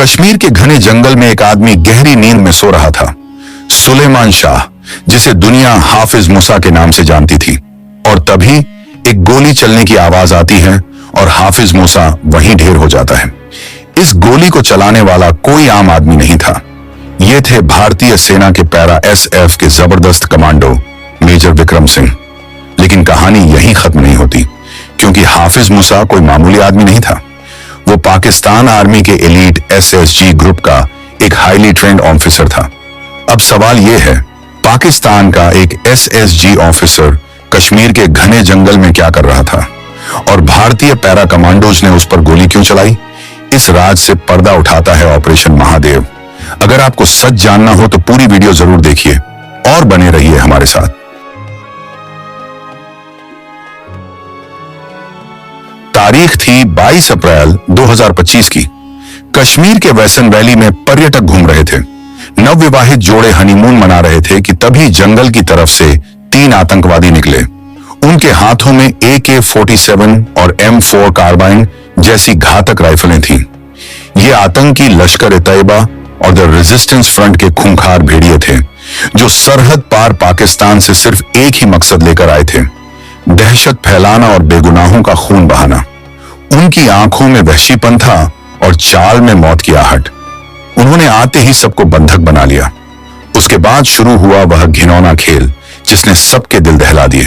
कश्मीर के घने जंगल में एक आदमी गहरी नींद में सो रहा था। सुलेमान शाह, जिसे दुनिया हाफिज मूसा के नाम से जानती थी। और तभी एक गोली चलने की आवाज आती है और हाफिज मूसा वहीं ढेर हो जाता है। इस गोली को चलाने वाला कोई आम आदमी नहीं था। ये थे भारतीय सेना के पैरा SF के जबरदस्त कमांडो मेजर विक्रम सिंह। लेकिन कहानी यहीं खत्म नहीं होती, क्योंकि हाफिज मूसा कोई मामूली आदमी नहीं था। वो पाकिस्तान आर्मी के एलीट SSG ग्रुप का एक हाईली ट्रेंड ऑफिसर था। अब सवाल यह है, पाकिस्तान का एक SSG ऑफिसर कश्मीर के घने जंगल में क्या कर रहा था और भारतीय पैरा कमांडोज ने उस पर गोली क्यों चलाई? इस राज से पर्दा उठाता है ऑपरेशन महादेव। अगर आपको सच जानना हो तो पूरी वीडियो जरूर देखिए और बने रहिए हमारे साथ। तारीख थी 22 अप्रैल 2025 की। कश्मीर के वैसन वैली में पर्यटक घूम रहे थे। नवविवाहित जोड़े हनीमून मना रहे थे कि तभी जंगल की तरफ से 3 आतंकवादी निकले। उनके हाथों में AK-47 और M4 कार्बाइन जैसी घातक राइफलें थीं। ये आतंकी लश्कर-ए-तैयबा और द रेजिस्टेंस फ्रंट के खूंखार भेड़िए थे, जो सरहद पार पाकिस्तान से सिर्फ एक ही मकसद लेकर आए थे, दहशत फैलाना और बेगुनाहों का खून बहाना। उनकी आंखों में वहशीपन था और चाल में मौत की आहट। उन्होंने आते ही सबको बंधक बना लिया। उसके बाद शुरू हुआ वह घिनौना खेल जिसने सबके दिल दहला दिए।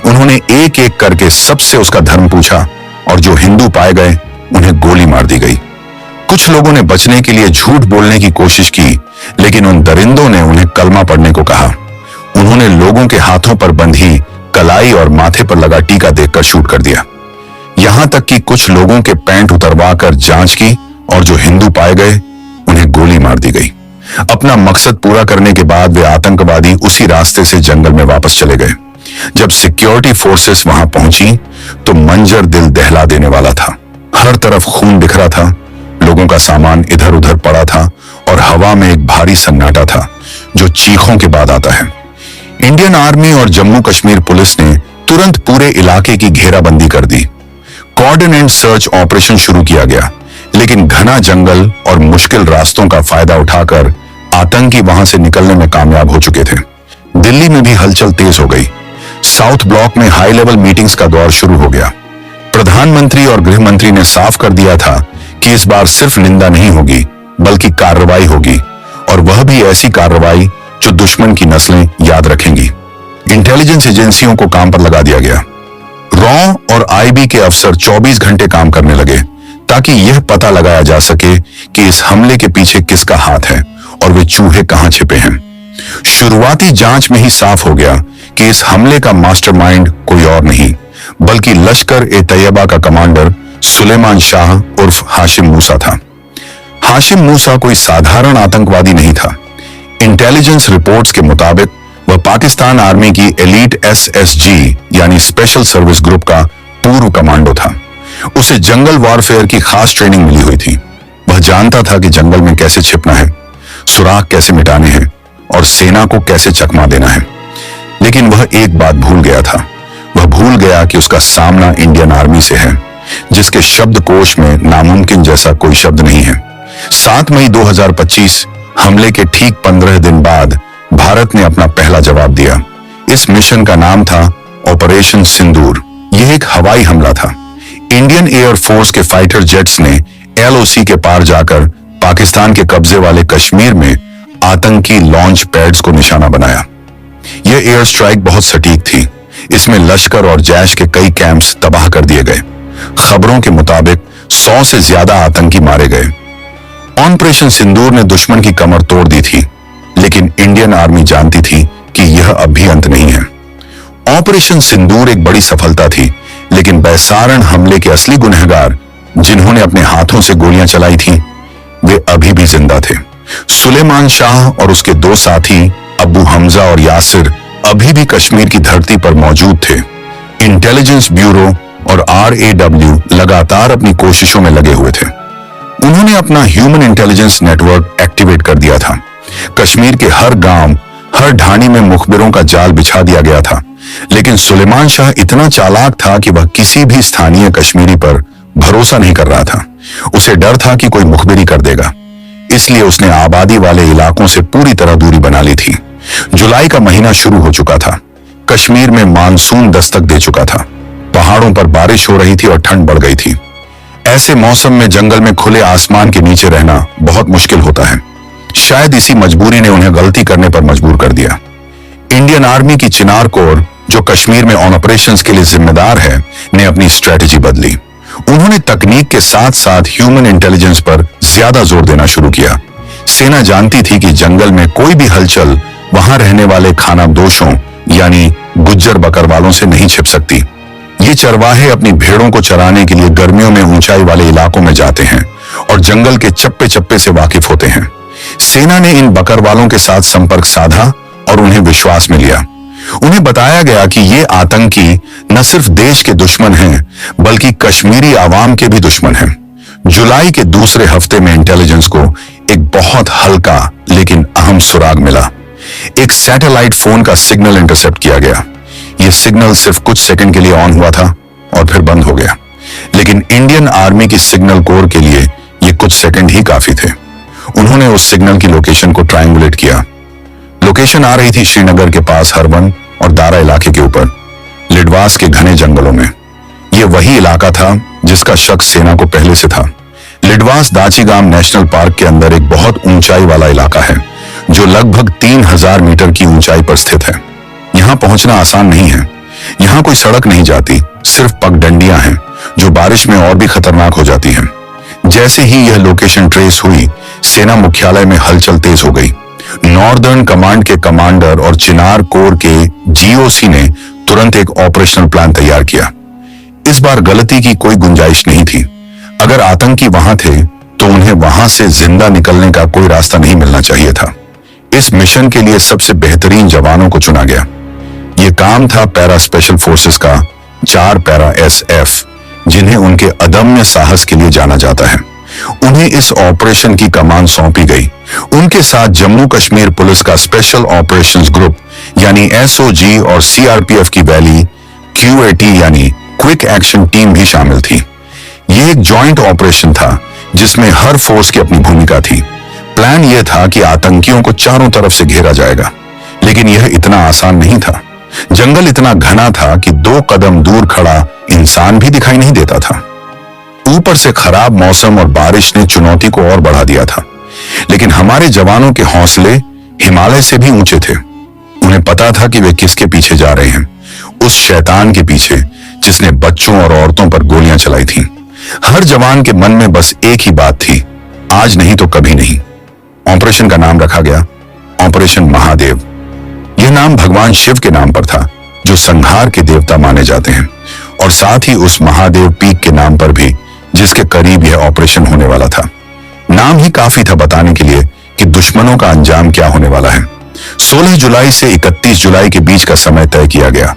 उन्होंने एक एक करके सबसे उसका धर्म पूछा और जो हिंदू पाए गए उन्हें गोली मार दी गई। कुछ लोगों ने बचने के लिए झूठ बोलने की कोशिश की, लेकिन उन दरिंदों ने उन्हें कलमा पढ़ने को कहा। उन्होंने लोगों के हाथों पर बंधी कलाई और माथे पर लगा टीका देखकर शूट कर दिया। यहां तक कि कुछ लोगों के पैंट उतरवाकर जांच की और जो हिंदू पाए गए उन्हें गोली मार दी गई। अपना मकसद पूरा करने के बाद वे आतंकवादी उसी रास्ते से जंगल में वापस चले गए। जब सिक्योरिटी फोर्सेस वहां पहुंची तो मंजर दिल दहला देने वाला था। हर तरफ खून बिखरा था, लोगों का सामान इधर उधर पड़ा था और हवा में एक भारी सन्नाटा था जो चीखों के बाद आता है। इंडियन आर्मी और जम्मू कश्मीर पुलिस ने तुरंत पूरे इलाके की घेराबंदी कर दी। कोऑर्डिनेट सर्च ऑपरेशन शुरू किया गया, लेकिन घना जंगल और मुश्किल रास्तों का फायदा उठाकर आतंकी वहां से निकलने में कामयाब हो चुके थे। दिल्ली में भी हलचल तेज हो गई। साउथ ब्लॉक में हाई लेवल मीटिंग्स का दौर शुरू हो गया। प्रधानमंत्री और गृह मंत्री ने साफ कर दिया था कि इस बार सिर्फ निंदा नहीं होगी, बल्कि कार्रवाई होगी, और वह भी ऐसी कार्रवाई जो दुश्मन की नस्लें याद रखेंगी। इंटेलिजेंस एजेंसियों को काम पर लगा दिया गया। रॉ और IB के अफसर 24 घंटे काम करने लगे ताकि यह पता लगाया जा सके कि इस हमले के पीछे किसका हाथ है और वे चूहे कहां छिपे हैं। शुरुआती जांच में ही साफ हो गया कि इस हमले का मास्टरमाइंड कोई और नहीं, बल्कि लश्कर-ए-तैयबा का कमांडर सुलेमान शाह उर्फ हाशिम मूसा था। हाशिम मूसा कोई साधारण आतंकवादी नहीं था। इंटेलिजेंस रिपोर्ट्स के मुताबिक वह पाकिस्तान आर्मी की एलीट SSG यानी स्पेशल सर्विस ग्रुप का पूर्व कमांडो था। उसे जंगल वॉरफेयर की खास ट्रेनिंग मिली हुई थी। वह जानता था कि जंगल में कैसे छिपना है, सुराग कैसे मिटाने हैं और सेना को कैसे चकमा देना है। लेकिन वह एक बात भूल गया था। वह भूल गया कि उसका सामना इंडियन आर्मी से है, जिसके शब्दकोश में नामुमकिन जैसा कोई शब्द नहीं है। 7 मई 2025 हमले के ठीक 15 दिन बाद भारत ने अपना पहला जवाब दिया। इस मिशन का नाम था ऑपरेशन सिंदूर। यह एक हवाई हमला था। इंडियन एयर फोर्स के फाइटर जेट्स ने LOC के पार जाकर पाकिस्तान के कब्जे वाले कश्मीर में आतंकी लॉन्च पैड्स को निशाना बनाया। यह एयर स्ट्राइक बहुत सटीक थी। इसमें लश्कर और जैश के कई कैंप्स तबाह कर दिए गए। खबरों के मुताबिक 100 से ज्यादा आतंकी मारे गए। ऑपरेशन सिंदूर ने दुश्मन की कमर तोड़ दी थी, लेकिन इंडियन आर्मी जानती थी कि यह अब भी अंत नहीं है। ऑपरेशन सिंदूर एक बड़ी सफलता थी, लेकिन बैसारण हमले के असली गुनहगार, जिन्होंने अपने हाथों से गोलियां चलाई थीं, वे अभी भी जिंदा थे। सुलेमान शाह और उसके 2 साथी अबू हमजा और यासिर अभी भी कश्मीर की धरती पर मौजूद थे। इंटेलिजेंस ब्यूरो और RAW लगातार अपनी कोशिशों में लगे हुए थे। उन्होंने अपना ह्यूमन इंटेलिजेंस नेटवर्क एक्टिवेट कर दिया था। कश्मीर के हर गांव, हर ढाणी में मुखबिरों का जाल बिछा दिया गया था। लेकिन सुलेमान शाह इतना चालाक था कि वह किसी भी स्थानीय कश्मीरी पर भरोसा नहीं कर रहा था। उसे डर था कि कोई मुखबिरी कर देगा। इसलिए उसने आबादी वाले इलाकों से पूरी तरह दूरी बना ली थी। जुलाई का महीना शुरू हो चुका था। कश्मीर में मानसून दस्तक दे चुका था। पहाड़ों पर बारिश हो रही थी और ठंड बढ़ गई थी। ऐसे मौसम में जंगल में खुले आसमान के नीचे रहना बहुत मुश्किल होता है। शायद इसी मजबूरी ने उन्हें गलती करने पर मजबूर कर दिया। इंडियन आर्मी की चिनार कोर, जो कश्मीर में ऑन ऑपरेशंस के लिए जिम्मेदार है, ने अपनी स्ट्रेटेजी बदली। उन्होंने तकनीक के साथ साथ ह्यूमन इंटेलिजेंस पर ज्यादा जोर देना शुरू किया। सेना जानती थी कि जंगल में कोई भी हलचल वहां रहने वाले खानाबदोशों यानी गुज्जर बकरवालों से नहीं छिप सकती। ये चरवाहे अपनी भेड़ों को चराने के लिए गर्मियों में ऊंचाई वाले इलाकों में जाते हैं और जंगल के चप्पे चप्पे से वाकिफ होते हैं। सेना ने इन बकरवालों के साथ संपर्क साधा और उन्हें विश्वास में लिया। उन्हें बताया गया कि ये आतंकी न सिर्फ देश के दुश्मन हैं, बल्कि कश्मीरी आवाम के भी दुश्मन हैं। जुलाई के दूसरे हफ्ते में इंटेलिजेंस को एक बहुत हल्का लेकिन अहम सुराग मिला। एक सैटेलाइट फोन का सिग्नल इंटरसेप्ट किया गया। यह सिग्नल सिर्फ कुछ सेकंड के लिए ऑन हुआ था और फिर बंद हो गया, लेकिन इंडियन आर्मी की सिग्नल कोर के लिए ये कुछ सेकंड ही काफी थे। उन्होंने उस सिग्नल की लोकेशन को ट्रायंगुलेट किया। लोकेशन आ रही थी श्रीनगर के पास हरवन और दारा इलाके के ऊपर, लिडवास के घने जंगलों में। यह वही इलाका था जिसका शक सेना को पहले से था। लिडवास दाचीगाम नेशनल पार्क के अंदर एक बहुत ऊंचाई वाला इलाका है, जो लगभग 3000 मीटर की ऊंचाई पर स्थित है। यहां पहुंचना आसान नहीं है। यहां कोई सड़क नहीं जाती, सिर्फ पगडंडियां हैं जो बारिश में और भी खतरनाक हो जाती हैं। जैसे ही यह लोकेशन ट्रेस हुई, सेना मुख्यालय में हलचल तेज हो गई। नॉर्दर्न कमांड के कमांडर और चिनार कोर के जीओसी ने तुरंत एक ऑपरेशनल प्लान तैयार किया। इस बार गलती की कोई गुंजाइश नहीं थी। अगर आतंकी वहां थे तो उन्हें वहां से जिंदा निकलने का कोई रास्ता नहीं मिलना चाहिए था। इस मिशन के लिए सबसे बेहतरीन जवानों को चुना गया। यह काम था पैरा स्पेशल फोर्सेस का 4 पैरा SF, जिन्हें उनके अदम्य साहस के लिए जाना जाता है। उन्हें इस ऑपरेशन की कमान सौंपी गई। उनके साथ जम्मू कश्मीर पुलिस का स्पेशल ऑपरेशंस ग्रुप यानी SOG और CRPF की वैली QAT यानी क्विक एक्शन टीम भी शामिल थी। यह एक जॉइंट ऑपरेशन था जिसमें हर फोर्स की अपनी भूमिका थी। प्लान यह था कि आतंकियों को चारों तरफ से घेरा जाएगा, लेकिन यह इतना आसान नहीं था। जंगल इतना घना था कि 2 कदम दूर खड़ा इंसान भी दिखाई नहीं देता था। ऊपर से खराब मौसम और बारिश ने चुनौती को और बढ़ा दिया था, लेकिन हमारे जवानों के हौसले हिमालय से भी ऊंचे थे। उन्हें पता था कि वे किसके पीछे जा रहे हैं, उस शैतान के पीछे जिसने बच्चों और औरतों पर गोलियां चलाई थीं। हर जवान के मन में बस एक ही बात थी, आज नहीं तो कभी नहीं। ऑपरेशन का नाम रखा गया ऑपरेशन महादेव। यह नाम भगवान शिव के नाम पर था, जो संहार के देवता माने जाते हैं, और साथ ही उस महादेव पीक के नाम पर भी, जिसके करीब यह ऑपरेशन होने वाला था। नाम ही काफी था बताने के लिए कि दुश्मनों का अंजाम क्या होने वाला है। 16 जुलाई से 31 जुलाई के बीच का समय तय किया गया।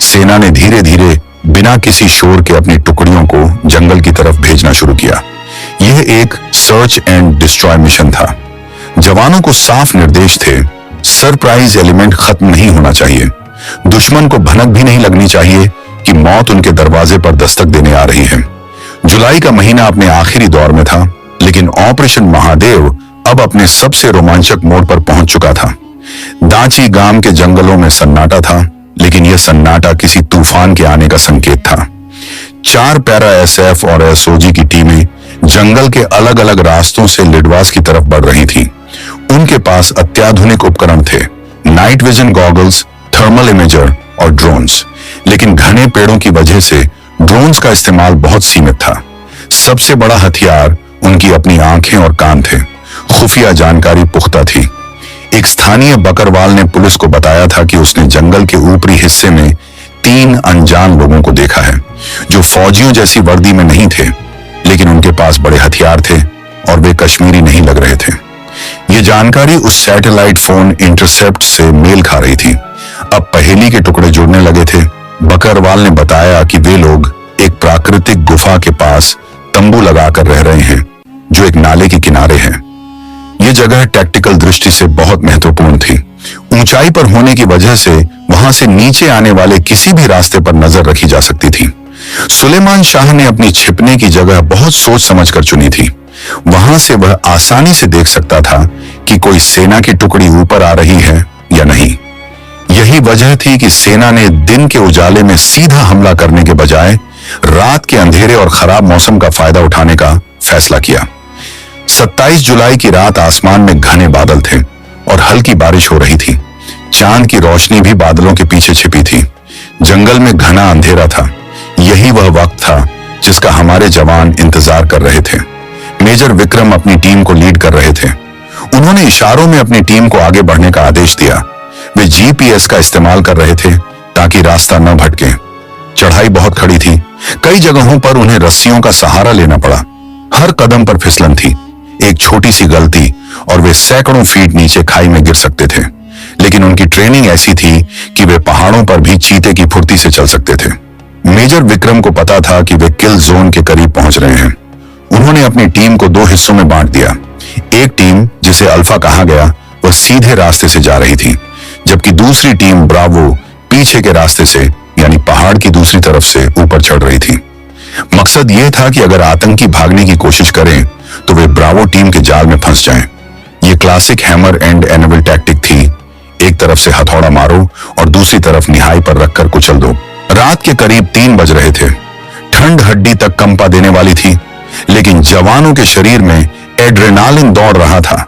सेना ने धीरे धीरे बिना किसी शोर के अपनी टुकड़ियों को जंगल की तरफ भेजना शुरू किया। यह एक सर्च एंड डिस्ट्रॉय मिशन था। जवानों को साफ निर्देश थे, सरप्राइज एलिमेंट खत्म नहीं होना चाहिए। दुश्मन को भनक भी नहीं लगनी चाहिए कि मौत उनके दरवाजे पर दस्तक देने आ रही है। जुलाई का महीना अपने आखिरी दौर में था, लेकिन ऑपरेशन महादेव अब अपने सबसे रोमांचक मोड़ पर पहुंच चुका था। दाची गांव के जंगलों में सन्नाटा था, लेकिन यह सन्नाटा किसी तूफान के आने का संकेत था। 4 पैरा SF और SOG की टीमें जंगल के अलग अलग रास्तों से लिडवास की तरफ बढ़ रही थीं। उनके पास अत्याधुनिक उपकरण थे, night vision goggles, thermal imager और ड्रोन्स। लेकिन घने पेड़ों की वजह से ड्रोन्स का इस्तेमाल बहुत सीमित था। सबसे बड़ा हथियार उनकी अपनी आंखें और कान थे। खुफिया जानकारी पुख्ता थी। एक स्थानीय बकरवाल ने पुलिस को बताया था कि उसने जंगल के ऊपरी हिस्से में 3 अनजान लोगों को देखा है, जो फौजियों जैसी वर्दी में नहीं थे, लेकिन उनके पास बड़े हथियार थे और वे कश्मीरी नहीं लग रहे थे। यह जानकारी उस सैटेलाइट फोन इंटरसेप्ट से मेल खा रही थी। अब पहेली के टुकड़े जुड़ने लगे थे। बकरवाल ने बताया कि वे लोग एक प्राकृतिक गुफा के पास तंबू लगाकर रह रहे हैं, जो एक नाले के किनारे है। यह जगह टैक्टिकल दृष्टि से बहुत महत्वपूर्ण थी। ऊंचाई पर होने की वजह से वहां से नीचे आने वाले किसी भी रास्ते पर नजर रखी जा सकती थी। सुलेमान शाह ने अपनी छिपने की जगह बहुत सोच समझकर चुनी थी। वहां से वह आसानी से देख सकता था कि कोई सेना की टुकड़ी ऊपर आ रही है या नहीं। यही वजह थी कि सेना ने दिन के उजाले में सीधा हमला करने के बजाय रात के अंधेरे और खराब मौसम का फायदा उठाने का फैसला किया। 27 जुलाई की रात आसमान में घने बादल थे और हल्की बारिश हो रही थी। चांद की रोशनी भी बादलों के पीछे छिपी थी। जंगल में घना अंधेरा था। यही वह वक्त था जिसका हमारे जवान इंतजार कर रहे थे। मेजर विक्रम अपनी टीम को लीड कर रहे थे। उन्होंने इशारों में अपनी टीम को आगे बढ़ने का आदेश दिया। वे जीपीएस का इस्तेमाल कर रहे थे ताकि रास्ता न भटके। चढ़ाई बहुत खड़ी थी। कई जगहों पर उन्हें रस्सियों का सहारा लेना पड़ा। हर कदम पर फिसलन थी। एक छोटी सी गलती और वे सैकड़ों फीट नीचे खाई में गिर सकते थे। लेकिन उनकी ट्रेनिंग ऐसी थी कि वे पहाड़ों पर भी चीते की फुर्ती से चल सकते थे। मेजर विक्रम को पता था कि वे किल जोन के करीब पहुंच रहे हैं। उन्होंने अपनी टीम को 2 हिस्सों में बांट दिया। एक टीम, जिसे अल्फा कहा गया, वह सीधे रास्ते से जा रही थी, जबकि दूसरी टीम ब्रावो पीछे के रास्ते से यानी पहाड़ की दूसरी तरफ से ऊपर चढ़ रही थी। मकसद यह था कि अगर आतंकी भागने की कोशिश करें तो वे ब्रावो टीम के जाल में फंस जाएं। यह classic hammer and enable tactic थी। एक तरफ से हथौड़ा मारो और दूसरी तरफ निहाई पर रखकर कुचल दो। रात के करीब 3 बज रहे थे। ठंड हड्डी तक कंपा देने वाली थी, लेकिन जवानों के शरीर में एड्रेनालिन दौड़ रहा था,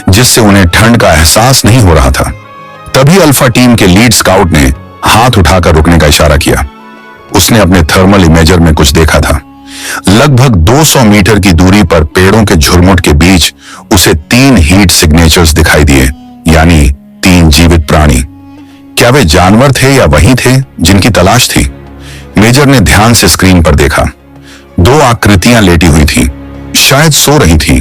जिससे उन्हें ठंड का एहसास नहीं हो रहा था। तभी अल्फा टीम के लीड स्काउट ने हाथ उठाकर रुकने का इशारा किया। उसने अपने थर्मल इमेजर में कुछ देखा था। लगभग 200 मीटर की दूरी पर पेड़ों के झुरमुट के बीच उसे 3 हीट सिग्नेचर्स दिखाई दिए, यानी 3 जीवित प्राणी। क्या वे जानवर थे या वही थे जिनकी तलाश थी? मेजर ने ध्यान से स्क्रीन पर देखा। 2 आकृतियां लेटी हुई थी, शायद सो रही थी,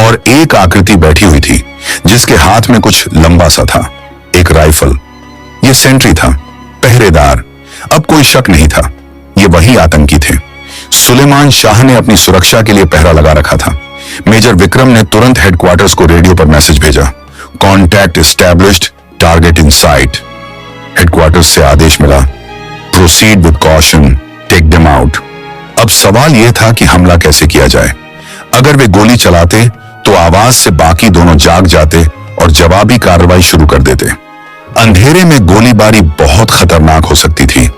और एक आकृति बैठी हुई थी जिसके हाथ में कुछ लंबा सा था, एक राइफल। यह सेंट्री था, पहरेदार। अब कोई शक नहीं था, ये वही आतंकी थे। सुलेमान शाह ने अपनी सुरक्षा के लिए पहरा लगा रखा था। मेजर विक्रम ने तुरंत हेडक्वार्टर्स को रेडियो पर मैसेज भेजा, contact established, target in sight. Headquarters से आदेश मिला, proceed with caution, take them out. अब सवाल यह था कि हमला कैसे किया जाए। अगर वे गोली चलाते तो आवाज से बाकी दोनों जाग जाते और जवाबी कार्रवाई शुरू कर देते। अंधेरे में गोलीबारी बहुत खतरनाक हो सकती थी।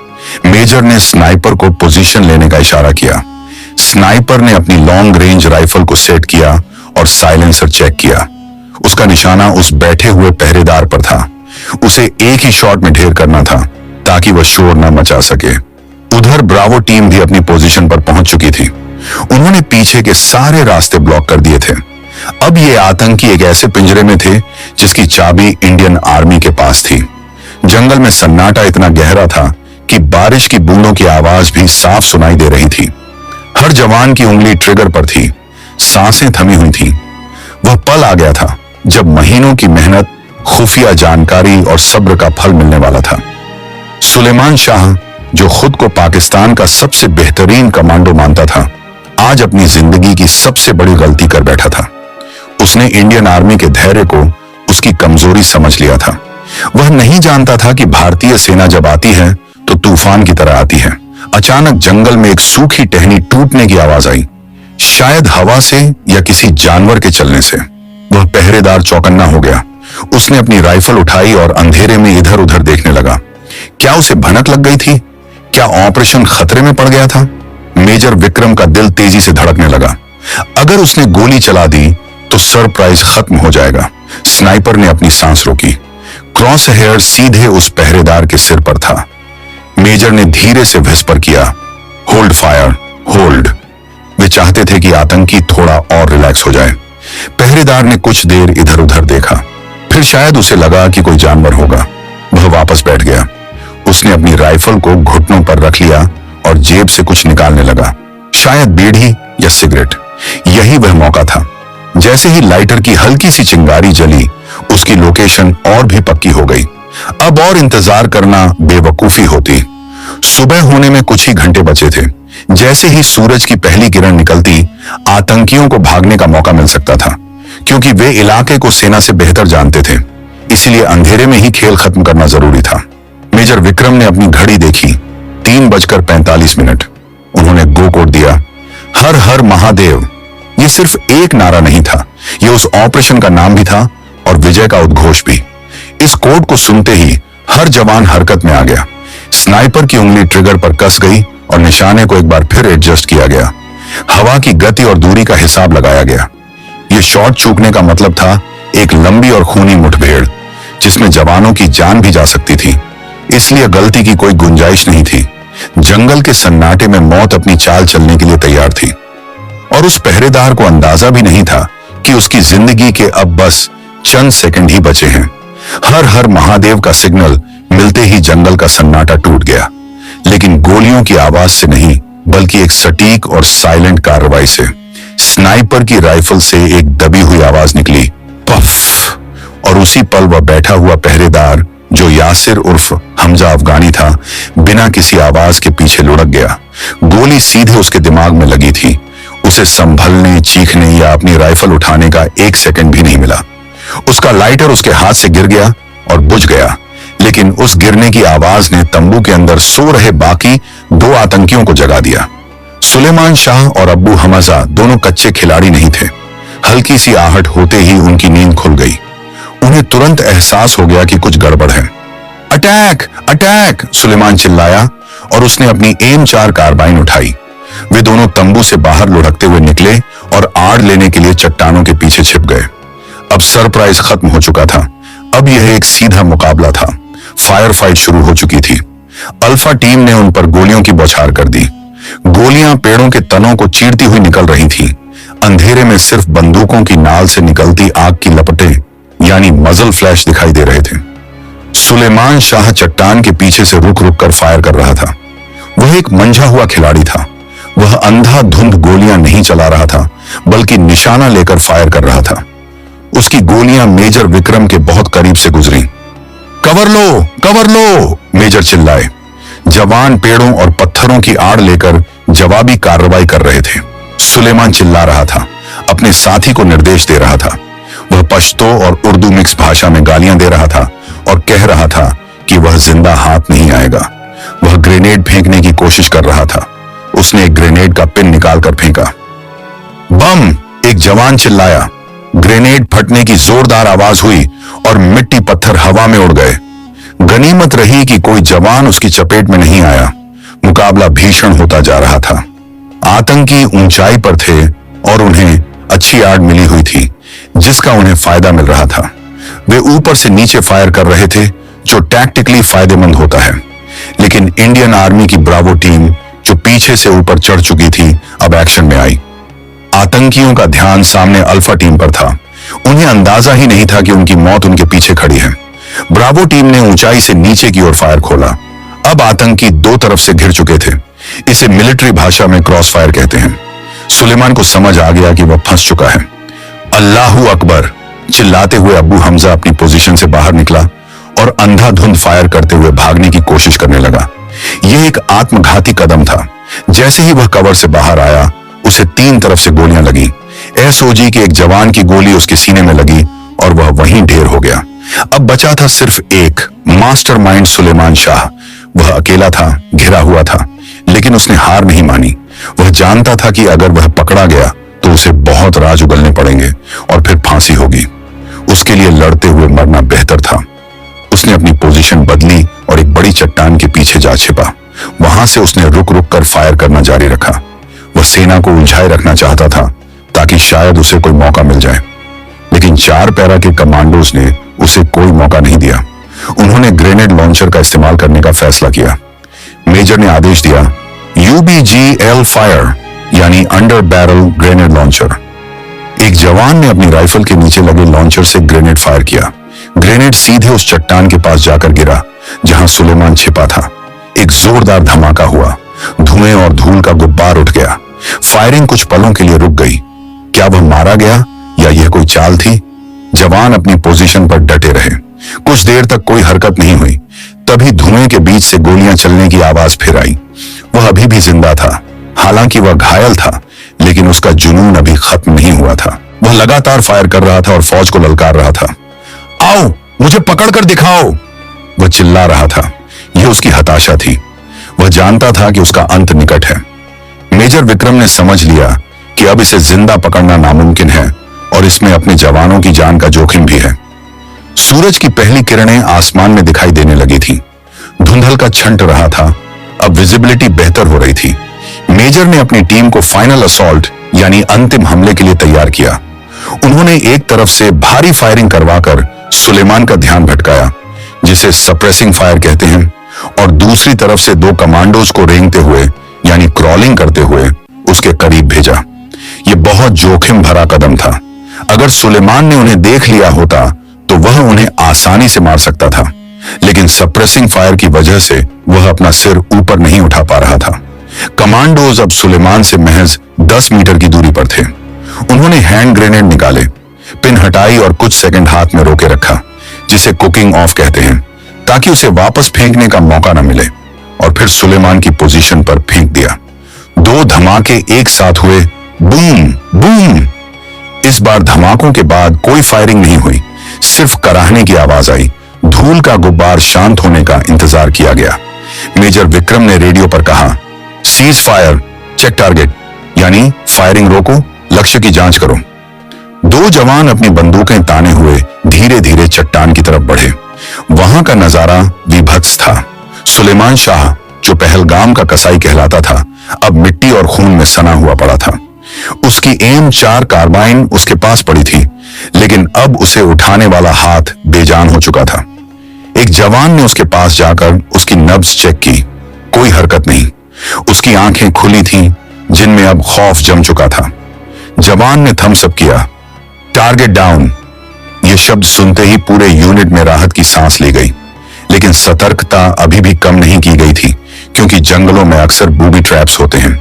मेजर ने स्नाइपर को पोजीशन लेने का इशारा किया। स्नाइपर ने अपनी लॉन्ग रेंज राइफल को सेट किया और साइलेंसर चेक किया। उसका निशाना उस बैठे हुए पहरेदार पर था। उसे एक ही शॉट में ढेर करना था ताकि वह शोर न मचा सके। उधर ब्रावो टीम भी अपनी पोजीशन पर पहुंच चुकी थी। उन्होंने पीछे के सारे रास्ते ब्लॉक कर दिए थे। अब ये आतंकी एक ऐसे पिंजरे में थे जिसकी चाबी इंडियन आर्मी के पास थी। जंगल में सन्नाटा इतना गहरा था कि बारिश की बूंदों की आवाज भी साफ सुनाई दे रही थी। हर जवान की उंगली ट्रिगर पर थी, सांसें थमी हुई थी। वह पल आ गया था जब महीनों की मेहनत, खुफिया जानकारी और सब्र का फल मिलने वाला था। सुलेमान शाह, जो खुद को पाकिस्तान का सबसे बेहतरीन कमांडो मानता था, आज अपनी जिंदगी की सबसे बड़ी गलती कर बैठा था। उसने इंडियन आर्मी के धैर्य को उसकी कमजोरी समझ लिया था। वह नहीं जानता था कि भारतीय सेना जब आती है तो तूफान की तरह आती है। अचानक जंगल में एक सूखी टहनी टूटने की आवाज आई, शायद हवा से या किसी जानवर के चलने से। वह पहरेदार चौकन्ना हो गया। उसने अपनी राइफल उठाई और अंधेरे में इधर उधर देखने लगा। क्या उसे भनक लग गई थी? क्या ऑपरेशन खतरे में पड़ गया था? मेजर विक्रम का दिल तेजी से धड़कने लगा। अगर उसने गोली चला दी तो सरप्राइज खत्म हो जाएगा। स्नाइपर ने अपनी सांस रोकी। क्रॉस हेयर सीधे उस पहरेदार के सिर पर था। मेजर ने धीरे से विस्पर किया, होल्ड फायर, होल्ड। वे चाहते थे कि आतंकी थोड़ा और रिलैक्स हो जाए। पहरेदार ने कुछ देर इधर उधर देखा, फिर शायद उसे लगा कि कोई जानवर होगा। वह वापस बैठ गया। उसने अपनी राइफल को घुटनों पर रख लिया और जेब से कुछ निकालने लगा, शायद बीड़ी या सिगरेट। यही वह मौका था। जैसे ही लाइटर की हल्की सी चिंगारी जली, उसकी लोकेशन और भी पक्की हो गई। अब और इंतजार करना बेवकूफी होती। सुबह होने में कुछ ही घंटे बचे थे। जैसे ही सूरज की पहली किरण निकलती, आतंकियों को भागने का मौका मिल सकता था, क्योंकि वे इलाके को सेना से बेहतर जानते थे। इसलिए अंधेरे में ही खेल खत्म करना जरूरी था। मेजर विक्रम ने अपनी घड़ी देखी, 3:45। उन्होंने गो कोड दिया, हर हर महादेव। ये सिर्फ एक नारा नहीं था, ये उस ऑपरेशन का नाम भी था और विजय का उद्घोष भी। इस कोड को सुनते ही हर जवान हरकत में आ गया। स्नाइपर की उंगली ट्रिगर पर कस गई और निशाने को एक बार फिर एडजस्ट किया गया। हवा की गति और दूरी का हिसाब लगाया गया। यह शॉट चूकने का मतलब था एक लंबी और खूनी मुठभेड़ जिसमें जवानों की जान भी जा सकती थी, इसलिए गलती की कोई गुंजाइश नहीं थी। जंगल के सन्नाटे में मौत अपनी चाल चलने के लिए तैयार थी और उस पहरेदार को अंदाजा भी नहीं था कि उसकी जिंदगी के अब बस चंद सेकंड ही बचे हैं। हर हर महादेव का सिग्नल मिलते ही जंगल का सन्नाटा टूट गया, लेकिन गोलियों की आवाज से नहीं बल्कि एक सटीक और साइलेंट कार्रवाई से। स्नाइपर की राइफल से एक दबी हुई आवाज निकली, पफ, और उसी पल वह बैठा हुआ पहरेदार जो यासिर उर्फ हमजा अफगानी था, बिना किसी आवाज के पीछे लुढ़क गया। गोली सीधे उसके दिमाग में लगी थी। उसे संभलने, चीखने या अपनी राइफल उठाने का एक सेकंड भी नहीं मिला। उसका लाइटर उसके हाथ से गिर गया और बुझ गया, लेकिन उस गिरने की आवाज ने तंबू के अंदर सो रहे बाकी 2 आतंकियों को जगा दिया। सुलेमान शाह और अब्बू हमाजा दोनों कच्चे खिलाड़ी नहीं थे। हल्की सी आहट होते ही उनकी नींद खुल गई। उन्हें तुरंत एहसास हो गया कि कुछ गड़बड़ है। अटैक, अटैक, सुलेमान चिल्लाया और उसने अपनी एम-4 कार्बाइन उठाई। वे दोनों तंबू से बाहर लुढ़कते हुए निकले और आड़ लेने के लिए चट्टानों के पीछे छिप गए। अब सरप्राइज खत्म हो चुका था। अब यह एक सीधा मुकाबला था। फायर फाइट शुरू हो चुकी थी। अल्फा टीम ने उन पर गोलियों की बौछार कर दी। गोलियां पेड़ों के तनों को चीरती हुई निकल रही थीं। अंधेरे में सिर्फ बंदूकों की नाल से निकलती आग की लपटें यानी मजल फ्लैश दिखाई दे रहे थे। सुलेमान शाह चट्टान के पीछे से रुक रुक कर फायर कर रहा था। वह एक मंझा हुआ खिलाड़ी था। वह अंधाधुंध गोलियां नहीं चला रहा था, बल्कि निशाना लेकर फायर कर रहा था। उसकी गोलियां मेजर विक्रम के बहुत करीब से गुजरी। कवर लो, कवर लो, मेजर चिल्लाए। जवान पेड़ों और पत्थरों की आड़ लेकर जवाबी कार्रवाई कर रहे थे। सुलेमान चिल्ला रहा था, अपने साथी को निर्देश दे रहा था। वह पश्तो और उर्दू मिक्स भाषा में गालियां दे रहा था और कह रहा था कि वह जिंदा हाथ नहीं आएगा। वह ग्रेनेड फेंकने की कोशिश कर रहा था। उसने एक ग्रेनेड का पिन निकालकर फेंका। बम, एक जवान चिल्लाया। ग्रेनेड फटने की जोरदार आवाज हुई और मिट्टी पत्थर हवा में उड़ गए। गनीमत रही कि कोई जवान उसकी चपेट में नहीं आया। मुकाबला भीषण होता जा रहा था। आतंकी ऊंचाई पर थे और उन्हें अच्छी आड़ मिली हुई थी, जिसका उन्हें फायदा मिल रहा था। वे ऊपर से नीचे फायर कर रहे थे, जो टैक्टिकली फायदेमंद होता है। लेकिन इंडियन आर्मी की ब्रावो टीम, जो पीछे से ऊपर चढ़ चुकी थी, अब एक्शन में आई। आतंकियों का ध्यान सामने अल्फा टीम पर था। उन्हें अंदाजा ही नहीं था कि उनकी मौत उनके पीछे खड़ी है। ब्रावो टीम ने ऊंचाई से नीचे की ओर फायर खोला। अब आतंकी 2 तरफ से घिर चुके थे। इसे मिलिट्री भाषा में क्रॉस फायर कहते हैं। सुलेमान को समझ आ गया कि वह फंस चुका है। अल्लाहू अकबर, चिल्लाते हुए अब्बू हमजा अपनी पोजीशन से बाहर निकला और अंधाधुंध फायर करते हुए भागने की कोशिश करने लगा। यह एक आत्मघाती कदम था। जैसे ही वह कवर से बाहर आया, उसे 3 तरफ से गोलियां लगी। एसओजी के एक जवान की गोली उसके सीने में लगी और वह वहीं ढेर हो गया। अब बचा था सिर्फ एक मास्टरमाइंड, सुलेमान शाह। वह अकेला था, घिरा हुआ था, लेकिन उसने हार नहीं मानी। वह जानता था कि अगर वह पकड़ा गया तो उसे बहुत राज उगलने पड़ेंगे और फिर फांसी होगी। उसके लिए लड़ते हुए मरना बेहतर था। उसने अपनी पोजीशन बदली और एक बड़ी चट्टान के पीछे जा छिपा। वहां से उसने रुक रुक कर फायर करना जारी रखा। वह सेना को उलझाए रखना चाहता था ताकि शायद उसे कोई मौका मिल जाए, लेकिन 4 पैरा के कमांडोज ने उसे कोई मौका नहीं दिया। उन्होंने ग्रेनेड लॉन्चर का इस्तेमाल करने का फैसला किया। मेजर ने आदेश दिया, UBGL फायर, यानी अंडर बैरल ग्रेनेड लॉन्चर। एक जवान ने अपनी राइफल के नीचे लगे लॉन्चर से ग्रेनेड फायर किया। ग्रेनेड सीधे उस चट्टान के पास जाकर गिरा जहां सुलेमान छिपा था। एक जोरदार धमाका हुआ। धुएं और धूल का गुब्बार उठ गया। फायरिंग कुछ पलों के लिए रुक गई। क्या वह मारा गया या यह कोई चाल थी? जवान अपनी पोजीशन पर डटे रहे। कुछ देर तक कोई हरकत नहीं हुई। तभी धुएं के बीच से गोलियां चलने की आवाज फिर आई। वह अभी भी जिंदा था। हालांकि वह घायल था, लेकिन उसका जुनून अभी खत्म नहीं हुआ था। वह लगातार फायर कर रहा था और फौज को ललकार रहा था। आओ, मुझे पकड़कर दिखाओ, वह चिल्ला रहा था। यह उसकी हताशा थी। वह जानता था कि उसका अंत निकट है। मेजर विक्रम ने समझ लिया कि अब इसे जिंदा पकड़ना नामुमकिन है और इसमें अपने जवानों की जान का जोखिम भी है। सूरज की पहली किरणें आसमान में दिखाई देने लगी थी। धुंधल का छंट रहा था। अब विजिबिलिटी बेहतर हो रही थी। मेजर ने अपनी टीम को फाइनल असॉल्ट यानी अंतिम हमले के लिए तैयार किया। उन्होंने एक तरफ से भारी फायरिंग करवाकर सुलेमान का ध्यान भटकाया, जिसे सप्रेसिंग फायर कहते हैं, और दूसरी तरफ से 2 कमांडोज को रेंगते हुए यानी क्रॉलिंग करते हुए उसके करीब भेजा। यह बहुत जोखिम भरा कदम था। अगर सुलेमान ने उन्हें देख लिया होता तो वह उन्हें आसानी से मार सकता था, लेकिन सप्रेसिंग फायर की वजह से वह अपना सिर ऊपर नहीं उठा पा रहा था। कमांडोज अब सुलेमान से महज 10 मीटर की दूरी पर थे। उन्होंने हैंड ग्रेनेड निकाले, पिन हटाई और कुछ सेकंड हाथ में रोके रखा, जिसे कुकिंग ऑफ कहते हैं, ताकि उसे वापस फेंकने का मौका न मिले, और फिर सुलेमान की पोजीशन पर फेंक दिया। 2 धमाके एक साथ हुए, बूम बूम। इस बार धमाकों के बाद कोई फायरिंग नहीं हुई, सिर्फ कराहने की आवाज आई। धूल का गुब्बार शांत होने का इंतजार किया गया। मेजर विक्रम ने रेडियो पर कहा, सीज फायर, चेक टारगेट, यानी फायरिंग रोको, लक्ष्य की जांच करो। 2 जवान अपनी बंदूकें ताने हुए धीरे धीरे चट्टान की तरफ बढ़े। वहां का नजारा विभत्स था। सुलेमान शाह, जो पहलगाम का कसाई कहलाता था, अब मिट्टी और खून में सना हुआ पड़ा था। उसकी एम 4 कार्बाइन उसके पास पड़ी थी, लेकिन अब उसे उठाने वाला हाथ बेजान हो चुका था। एक जवान ने उसके पास जाकर उसकी नब्ज चेक की। कोई हरकत नहीं। उसकी आंखें खुली थीं, जिनमें अब खौफ जम चुका था। जवान ने थम्स अप किया। Target down. यह शब्द सुनते ही पूरे यूनिट में राहत की सांस ली गई, लेकिन सतर्कता अभी भी कम नहीं की गई थी, क्योंकि जंगलों में अक्सर बूबी ट्रैप्स होते हैं।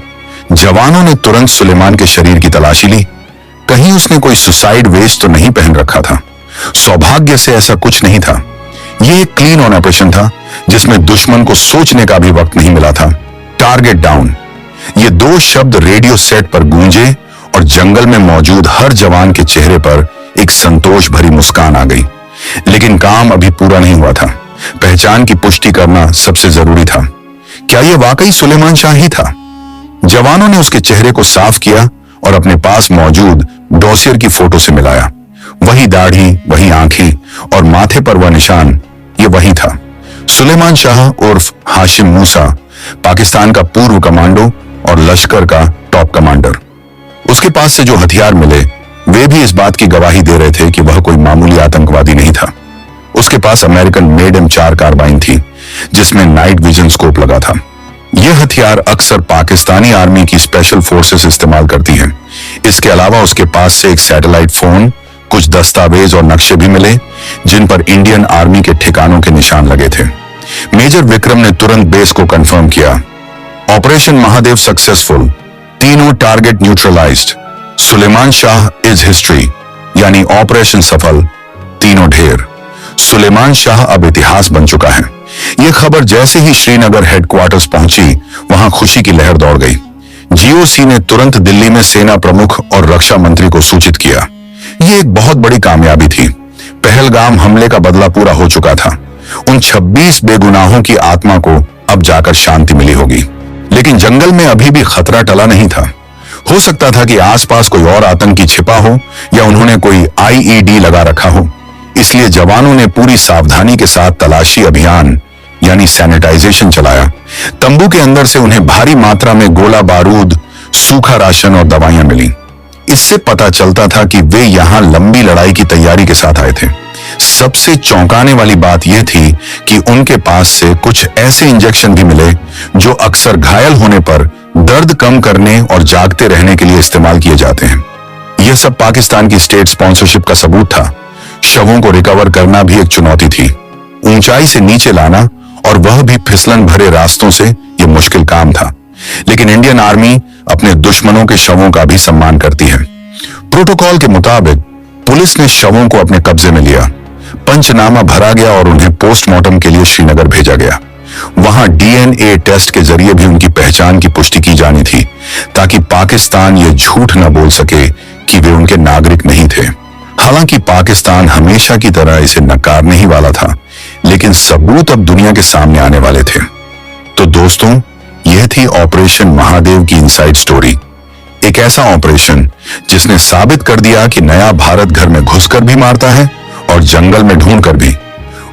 जवानों ने तुरंत सुलेमान के शरीर की तलाशी ली। कहीं उसने कोई सुसाइड वेस्ट तो नहीं पहन रखा था। सौभाग्य से ऐसा कुछ नहीं था। यह एक क्लीन ऑन ऑपरेशन था, जिसमें दुश्मन को सोचने का भी वक्त नहीं मिला था। Target down. ये 2 शब्द रेडियो सेट पर गूंजे और जंगल में मौजूद हर जवान के चेहरे पर एक संतोष भरी मुस्कान आ गई। लेकिन काम अभी पूरा नहीं हुआ था। पहचान की पुष्टि करना सबसे जरूरी था। क्या यह वाकई सुलेमान शाह ही था? जवानों ने उसके चेहरे को साफ किया और अपने पास मौजूद डॉसियर की फोटो से मिलाया। वही दाढ़ी, वही आंखें और माथे पर वह निशान, ये वही था। सुलेमान शाह उर्फ हाशिम मूसा, पाकिस्तान का पूर्व कमांडो और लश्कर का टॉप कमांडर। उसके पास से जो हथियार मिले वे भी इस बात की गवाही दे रहे थे कि वह कोई मामूली आतंकवादी नहीं था। उसके पास अमेरिकन मेड M4 कार्बाइन थी, जिसमें नाइट विजन स्कोप लगा था। यह हथियार अक्सर पाकिस्तानी आर्मी की स्पेशल फोर्सेस इस्तेमाल करती हैं। इसके अलावा उसके पास से एक सैटेलाइट फोन, कुछ दस्तावेज और नक्शे भी मिले, जिन पर इंडियन आर्मी के ठिकानों के निशान लगे थे। मेजर विक्रम ने तुरंत बेस को कंफर्म किया। ऑपरेशन महादेव सक्सेसफुल, तीनों target neutralized. Suleman Shah is history, यानी ऑपरेशन सफल, तीनों ढेर। सुलेमान शाह अब इतिहास बन चुका है। यह खबर जैसे ही श्रीनगर हेडक्वार्टर्स पहुंची, वहां खुशी की लहर दौड़ गई। GOC ने तुरंत दिल्ली में सेना प्रमुख और रक्षा मंत्री को सूचित किया। यह एक बहुत बड़ी कामयाबी थी। पहलगाम हमले का बदला पूरा हो चुका था। उन 26 बेगुनाहों की आत्मा को अब जाकर शांति मिली होगी। लेकिन जंगल में अभी भी खतरा टला नहीं था। हो सकता था कि आसपास कोई और आतंकी छिपा हो या उन्होंने कोई IED लगा रखा हो। इसलिए जवानों ने पूरी सावधानी के साथ तलाशी अभियान यानी सैनिटाइजेशन चलाया। तंबू के अंदर से उन्हें भारी मात्रा में गोला बारूद, सूखा राशन और दवाइयां मिली। इससे पता चलता था कि वे यहां लंबी लड़ाई की तैयारी के साथ आए थे। सबसे चौंकाने वाली बात यह थी कि उनके पास से कुछ ऐसे इंजेक्शन भी मिले जो अक्सर घायल होने पर दर्द कम करने और जागते रहने के लिए इस्तेमाल किए जाते हैं। यह सब पाकिस्तान की स्टेट स्पॉन्सरशिप का सबूत था। शवों को रिकवर करना भी एक चुनौती थी। ऊंचाई से नीचे लाना, और वह भी फिसलन भरे रास्तों से, यह मुश्किल काम था। लेकिन इंडियन आर्मी अपने दुश्मनों के शवों का भी सम्मान करती है। प्रोटोकॉल के मुताबिक पुलिस ने शवों को अपने कब्जे में लिया। पंचनामा भरा गया और उन्हें पोस्टमार्टम के लिए श्रीनगर भेजा गया। वहां DNA टेस्ट के जरिए भी उनकी पहचान की पुष्टि की जानी थी, ताकि पाकिस्तान ये झूठ न बोल सके कि वे उनके नागरिक नहीं थे। हालांकि पाकिस्तान हमेशा की तरह इसे नकारने ही वाला था, लेकिन सबूत अब दुनिया के सामने आने वाले थे। तो दोस्तों, यह थी ऑपरेशन महादेव की इनसाइड स्टोरी। एक ऐसा ऑपरेशन जिसने साबित कर दिया कि नया भारत घर में घुसकर भी मारता है और जंगल में ढूंढकर भी।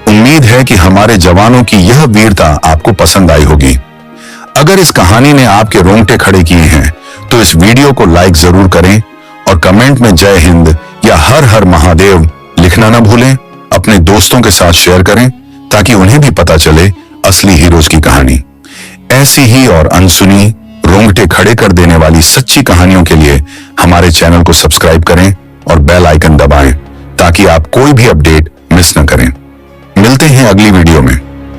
उम्मीद है कि हमारे जवानों की यह वीरता आपको पसंद आई होगी। अगर इस कहानी ने आपके रोंगटे खड़े किए हैं तो इस वीडियो को लाइक जरूर करें और कमेंट में जय हिंद या हर हर महादेव लिखना ना भूलें। अपने दोस्तों के साथ शेयर करें ताकि उन्हें भी पता चले असली हीरोज की कहानी। ऐसी ही और अनसुनी, रोंगटे खड़े कर देने वाली सच्ची कहानियों के लिए हमारे चैनल को सब्सक्राइब करें और बेल आइकन दबाएं ताकि आप कोई भी अपडेट मिस न करें। मिलते हैं अगली वीडियो में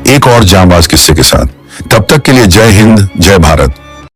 एक और जांबाज किस्से के साथ। तब तक के लिए जय हिंद, जय भारत।